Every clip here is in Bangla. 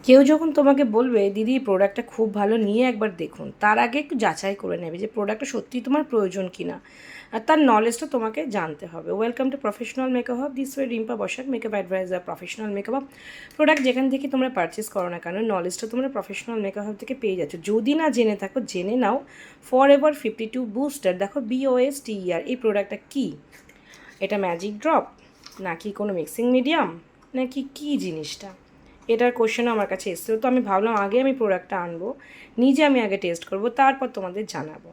কেউ যখন তোমাকে বলবে দিদি প্রোডাক্টটা খুব ভালো নিয়ে একবার দেখুন, তার আগে একটু যাচাই করে নেবে যে প্রোডাক্টটা সত্যিই তোমার প্রয়োজন কি না, আর তার নলেজটা তোমাকে জানতে হবে। Welcome to professional makeup hub, this way Rimpa Basak, makeup advisor, professional makeup hub. Product যেখান থেকে তোমরা পারচেস করো না কেন, নলেজটা তোমরা প্রফেশনাল মেকআপ হাব থেকে পেয়ে যাচ্ছ। যদি না জেনে থাকো জেনে নাও। ফরএভার 52 বুস্টার, দেখো BOSTER, এই প্রোডাক্টটা কী? এটা ম্যাজিক ড্রপ নাকি কোনো মিক্সিং মিডিয়াম নাকি কী জিনিসটা? এটার কোশ্চেন আমার কাছে এসেছিলো, তো আমি ভাবলাম আগে আমি প্রোডাক্টটা আনবো, নিজে আমি আগে টেস্ট করবো, তারপর তোমাদের জানাবো।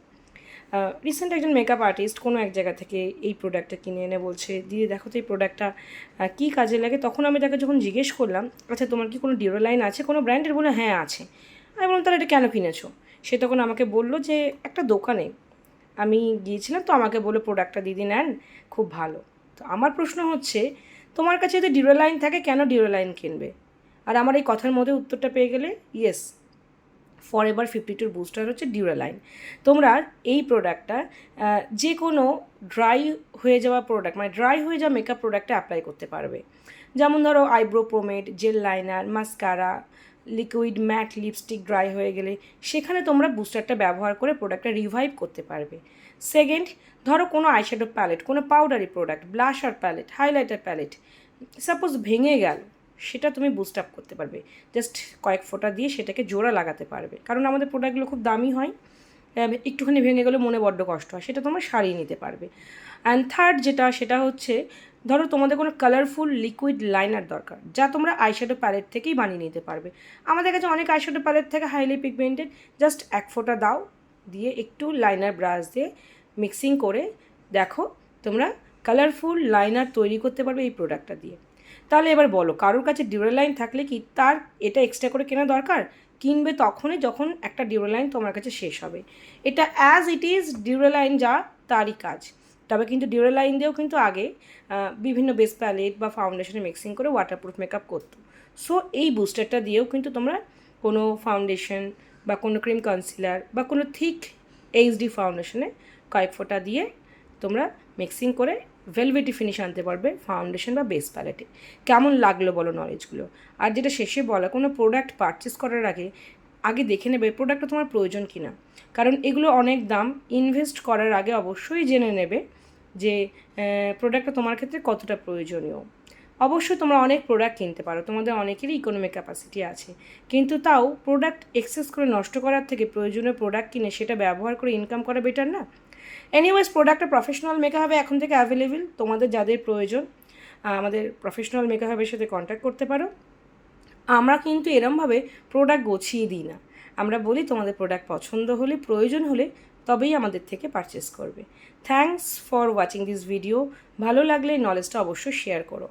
রিসেন্ট একজন মেকআপ আর্টিস্ট কোনো এক জায়গা থেকে এই প্রোডাক্টটা কিনে এনে বলছে, দিদি দেখো তো এই প্রোডাক্টটা কী কাজে লাগে। তখন আমি তাকে যখন জিজ্ঞেস করলাম, আচ্ছা তোমার কি কোনো ডিওডোরাইন আছে কোনো ব্র্যান্ডের? বলে হ্যাঁ আছে। আমি বললাম তাহলে এটা কেন কিনেছো? সে তখন আমাকে বললো যে একটা দোকানে আমি গিয়েছিলাম, তো আমাকে বলে প্রোডাক্টটা দিদি নেন, খুব ভালো। তো আমার প্রশ্ন হচ্ছে, তোমার কাছে যদি ডিওডোরাইন থাকে কেন ডিওডোরাইন কিনবে? আর আমার এই কথার মধ্যে উত্তরটা পেয়ে গেলে, ইয়েস, ফরএভার 52 বুস্টার হচ্ছে ডিওডোরাইন। তোমরা এই প্রোডাক্টটা যে কোনো ড্রাই হয়ে যাওয়া প্রোডাক্ট, মানে ড্রাই হয়ে যাওয়া মেকআপ প্রোডাক্টে অ্যাপ্লাই করতে পারবে। যেমন ধরো eyebrow pomade, gel liner, mascara, liquid matte lipstick dry হয়ে গেলে সেখানে তোমরা বুস্টারটা ব্যবহার করে প্রোডাক্টটা রিভাইভ করতে পারবে। সেকেন্ড, ধরো কোনো আইশ্যাডো প্যালেট, কোনো powdery product, blusher palette, highlighter palette suppose ভেঙে গেল, সেটা তুমি বুস্ট আপ করতে পারবে। জাস্ট কয়েক ফোঁটা দিয়ে সেটাকে জোড়া লাগাতে পারবে, কারণ আমাদের প্রোডাক্টগুলো খুব দামি হয়, একটুখানি ভেঙে গেলে মনে বড্ড কষ্ট হয়, সেটা তোমরা সারিয়ে নিতে পারবে। অ্যান্ড থার্ড যেটা, সেটা হচ্ছে ধরো তোমাদের কোনো কালারফুল লিকুইড লাইনার দরকার, যা তোমরা আইশ্যাডো প্যালেট থেকেই বানিয়ে নিতে পারবে। আমাদের কাছে অনেক আইশ্যাডো প্যালেট থেকে হাইলি পিগমেন্টেড, জাস্ট এক ফোঁটা দাও, দিয়ে একটু লাইনার ব্রাশ দিয়ে মিক্সিং করে দেখো তোমরা কালারফুল লাইনার তৈরি করতে পারবে এই প্রোডাক্টটা দিয়ে। তাহলে এবার বলো, কারোর কাছে ডিওডোরাইন থাকলে কি তার এটা এক্সট্রা করে কেনা দরকার? কিনবে তখনই যখন একটা ডিওডোরাইন তোমার কাছে শেষ হবে। এটা অ্যাজ ইট ইজ ডিওডোরাইন যা তারই কাজ। তবে কিন্তু ডিওডোরাইন দিয়েও কিন্তু আগে বিভিন্ন বেস প্যালেট বা ফাউন্ডেশনে মিক্সিং করে ওয়াটারপ্রুফ মেকআপ করতো। সো এই বুস্টারটা দিয়েও কিন্তু তোমরা কোনো ফাউন্ডেশন বা কোনো ক্রিম কনসিলার বা কোনো থিক এইচডি ফাউন্ডেশনে কয়েক ফোঁটা দিয়ে তোমরা মিক্সিং করে ভেলভেটি ফিনিশ আনতে পারবে ফাউন্ডেশন বা বেস প্যালেটে। কেমন লাগলো বলো নলেজগুলো? আর যেটা শেষে বলা, কোনো প্রোডাক্ট পারচেস করার আগে আগে দেখে নেবে প্রোডাক্টটা তোমার প্রয়োজন কি না, কারণ এগুলো অনেক দাম। ইনভেস্ট করার আগে অবশ্যই জেনে নেবে যে প্রোডাক্টটা তোমার ক্ষেত্রে কতটা প্রয়োজনীয়। অবশ্যই তোমরা অনেক প্রোডাক্ট কিনতে পারো, তোমাদের অনেকেরই ইকোনমিক ক্যাপাসিটি আছে, কিন্তু তাও প্রোডাক্ট এক্সেস করে নষ্ট করার থেকে প্রয়োজনীয় প্রোডাক্ট কিনে সেটা ব্যবহার করে ইনকাম করা বেটার না? এনিওয়েজ, প্রোডাক্টটা প্রফেশনাল মেকআপে এখন থেকে অ্যাভেলেবেল, তোমাদের যাদের প্রয়োজন আমাদের প্রফেশনাল মেকআপের সাথে কন্ট্যাক্ট করতে পারো। আমরা কিন্তু এরমভাবে প্রোডাক্ট গুছিয়ে দিই না, আমরা বলি তোমাদের প্রোডাক্ট পছন্দ হলে, প্রয়োজন হলে তবেই আমাদের থেকে পারচেস করবে। Thanks for watching this video. ভালো লাগলে নলেজটা অবশ্যই শেয়ার করো।